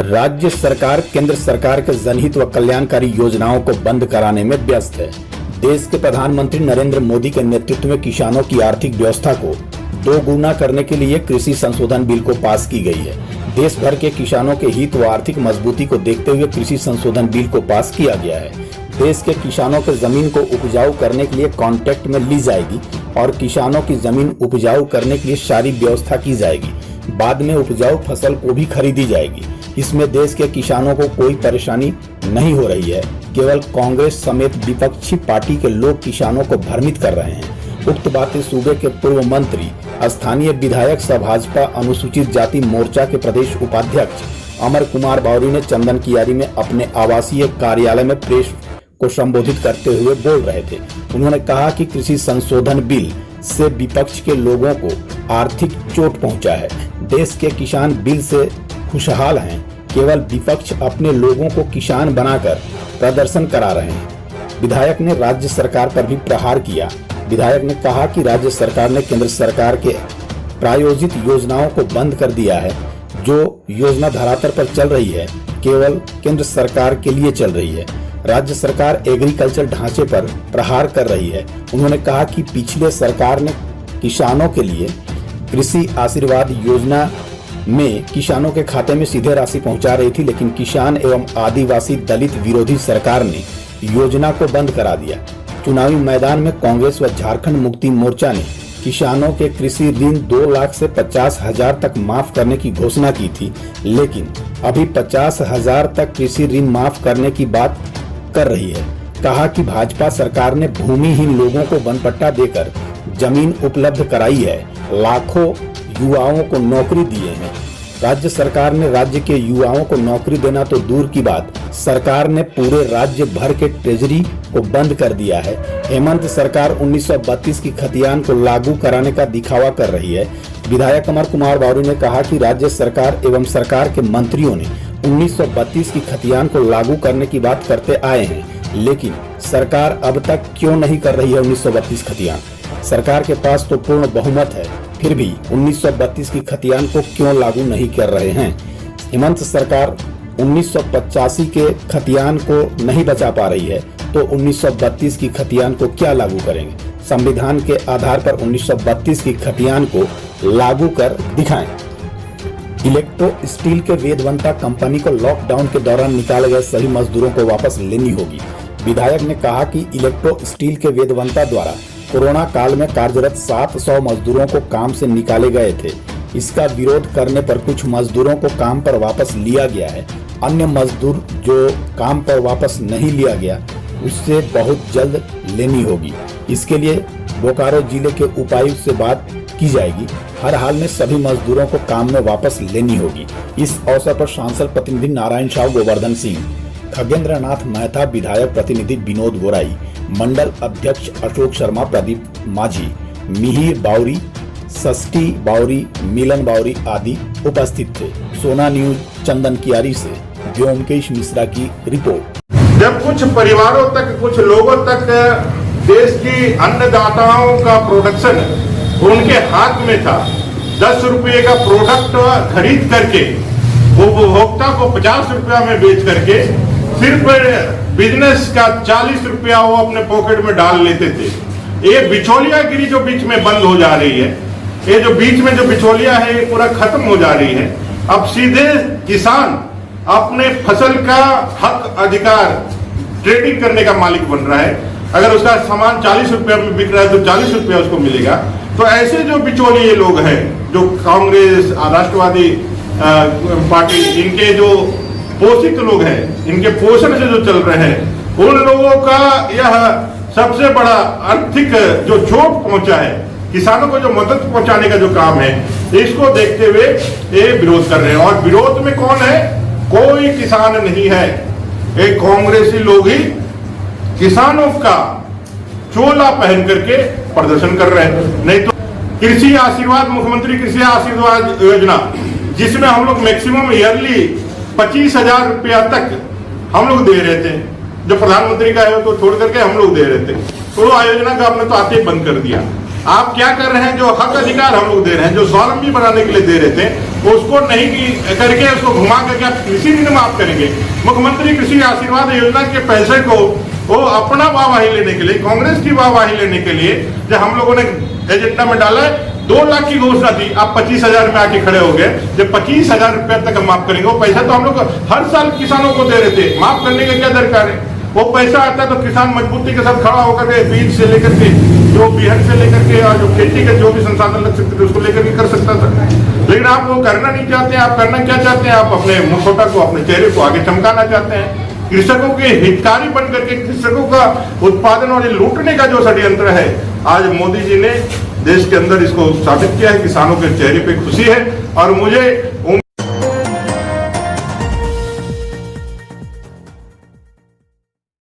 राज्य सरकार केंद्र सरकार के जनहित व कल्याणकारी योजनाओं को बंद कराने में व्यस्त है। देश के प्रधानमंत्री नरेंद्र मोदी के नेतृत्व में किसानों की आर्थिक व्यवस्था को दोगुना करने के लिए कृषि संशोधन बिल को पास की गई है। देश भर के किसानों के हित व आर्थिक मजबूती को देखते हुए कृषि संशोधन बिल को पास किया गया है। देश के किसानों के जमीन को उपजाऊ करने के लिए कॉन्ट्रैक्ट में ली जाएगी और किसानों की जमीन उपजाऊ करने के लिए सारी व्यवस्था की जाएगी। बाद में उपजाऊ फसल को भी खरीदी जाएगी। इसमें देश के किसानों को कोई परेशानी नहीं हो रही है। केवल कांग्रेस समेत विपक्षी पार्टी के लोग किसानों को भ्रमित कर रहे हैं। उक्त बातें सूबे के पूर्व मंत्री, स्थानीय विधायक सह भाजपा अनुसूचित जाति मोर्चा के प्रदेश उपाध्यक्ष अमर कुमार बावरी ने चंदन कियारी में अपने आवासीय कार्यालय में प्रेस को संबोधित करते हुए बोल रहे थे। उन्होंने कहा कि कृषि संशोधन बिल से विपक्ष के लोगों को आर्थिक चोट पहुंचा है। देश के किसान बिल से खुशहाल हैं। केवल विपक्ष अपने लोगों को किसान बनाकर प्रदर्शन करा रहे हैं। विधायक ने राज्य सरकार पर भी प्रहार किया। विधायक ने कहा कि राज्य सरकार ने केंद्र सरकार के प्रायोजित योजनाओं को बंद कर दिया है। जो योजना धरातल पर चल रही है केवल केंद्र सरकार के लिए चल रही है। राज्य सरकार एग्रीकल्चर ढांचे पर प्रहार कर रही है। उन्होंने कहा कि पिछले सरकार ने किसानों के लिए कृषि आशीर्वाद योजना में किसानों के खाते में सीधे राशि पहुंचा रही थी, लेकिन किसान एवं आदिवासी दलित विरोधी सरकार ने योजना को बंद करा दिया। चुनावी मैदान में कांग्रेस व झारखंड मुक्ति मोर्चा ने किसानों के कृषि ऋण 2 लाख से 50,000 तक माफ करने की घोषणा की थी, लेकिन अभी 50,000 तक कृषि ऋण माफ करने की बात कर रही है। कहा कि भाजपा सरकार ने भूमिहीन लोगों को वनपट्टा देकर जमीन उपलब्ध कराई है, लाखों युवाओं को नौकरी दिए हैं। राज्य सरकार ने राज्य के युवाओं को नौकरी देना तो दूर की बात, सरकार ने पूरे राज्य भर के ट्रेजरी को बंद कर दिया है। हेमंत सरकार 1932 की खतियान को लागू कराने का दिखावा कर रही है। विधायक अमर कुमार बावरी ने कहा कि राज्य सरकार एवं सरकार के मंत्रियों ने 1932 की खतियान को लागू करने की बात करते आए हैं, लेकिन सरकार अब तक क्यों नहीं कर रही है 1932 खतियान। सरकार के पास तो पूर्ण बहुमत है, फिर भी 1932 की खतियान को क्यों लागू नहीं कर रहे हैं। हेमंत सरकार 1985 के खतियान को नहीं बचा पा रही है, तो 1932 की खतियान को क्या लागू करेंगे। संविधान के आधार पर 1932 की खतियान को लागू कर दिखाएं। इलेक्ट्रो स्टील के वेदवंता कंपनी को लॉकडाउन के दौरान निकाले गए सभी मजदूरों को वापस लेनी होगी। विधायक ने कहा कि इलेक्ट्रो स्टील के वेदवंता द्वारा कोरोना काल में कार्यरत 700 मजदूरों को काम से निकाले गए थे। इसका विरोध करने पर कुछ मजदूरों को काम पर वापस लिया गया है। अन्य मजदूर जो काम पर वापस नहीं लिया गया उससे बहुत जल्द लेनी होगी। इसके लिए बोकारो जिले के उपायुक्त से बात की जाएगी। हर हाल में सभी मजदूरों को काम में वापस लेनी होगी। इस अवसर पर सांसद प्रतिनिधि नारायण साहु गोवर्धन सिंह, खगेंद्र नाथ मेहता, विधायक प्रतिनिधि विनोद गोराई, मंडल अध्यक्ष अशोक शर्मा, प्रदीप माझी, मिहिर बावरी, षष्ठी बावरी, मिलन बावरी आदि उपस्थित थे। सोना न्यूज चंदन कियारी से व्योमकेश मिश्रा की रिपोर्ट। जब कुछ परिवारों तक, कुछ लोगों तक देश की अन्नदाताओं का प्रोडक्शन उनके हाथ में था, 10 रुपये का प्रोडक्ट खरीद करके वो उपभोक्ता को 50 रुपया में बेच करके सिर्फ बिजनेस का 40 रुपया वो अपने पॉकेट में डाल लेते थे। ये बिचौलियागिरी जो बीच में बंद हो जा रही है, ये जो बीच में जो बिचौलिया है ये पूरा खत्म हो जा रही है। अब सीधे किसान अपने फसल का हक अधिकार ट्रेडिंग करने का मालिक बन रहा है। अगर उसका सामान 40 रुपया में बिक रहा है तो 40 रुपया उसको मिलेगा। तो ऐसे जो बिचौलिए लोग हैं, जो कांग्रेस, राष्ट्रवादी पार्टी, इनके जो पोषित लोग हैं, इनके पोषण से जो चल रहे हैं, उन लोगों का यह सबसे बड़ा आर्थिक जो चोट पहुंचा है, किसानों को जो मदद पहुंचाने का जो काम है, इसको देखते हुए ये विरोध कर रहे हैं। और विरोध में कौन है? कोई किसान नहीं है, एक कांग्रेसी लोग ही किसानों का चोला पहन करके प्रदर्शन कर रहे हैं। नहीं तो कृषि आशीर्वाद, मुख्यमंत्री कृषि आशीर्वाद योजना, जिसमें हम लोग मैक्सिमम ईयरली 25,000 रुपया तक हम लोग दे रहे थे। जो प्रधानमंत्री का है तो छोड़ करके हम लोग दे रहे थे, तो योजना का हमने तो आते ही बंद कर दिया। आप क्या कर रहे हैं? जो हक अधिकार हम लोग दे रहे हैं, जो स्वावलंबी बनाने के लिए दे रहे थे, उसको नहीं करके उसको घुमा करके आप कृषि ऋण माफ करेंगे। मुख्यमंत्री कृषि आशीर्वाद योजना के पैसे को वो अपना वाहवाही लेने के लिए, कांग्रेस की वाहवाही लेने के लिए जो हम लोगों ने एजेंडा में डाला है, 2 लाख की घोषणा थी, आप 25,000 में आके खड़े हो गए। जब 25,000 रुपए तक हम माफ करेंगे, वो पैसा तो हम लोग हर साल किसानों को दे रहे थे, माफ करने का क्या दरकार है? वो पैसा आता है तो किसान मजबूती के साथ खड़ा होकर के बीज से लेकर के, जो बिहन से लेकर के और जो खेती के जो भी संसाधन लग सकते थे उसको लेकर के कर सकता था। लेकिन आप वो करना नहीं चाहते हैं। आप करना क्या चाहते हैं? आप अपने मुखौटा को, अपने चेहरे को आगे चमकाना चाहते हैं। कृषकों के हितकारी बन करके कृषकों का उत्पादन और लूटने का जो षड्यंत्र है, आज मोदी जी ने देश के अंदर इसको साबित किया है। किसानों के चेहरे पे खुशी है और मुझे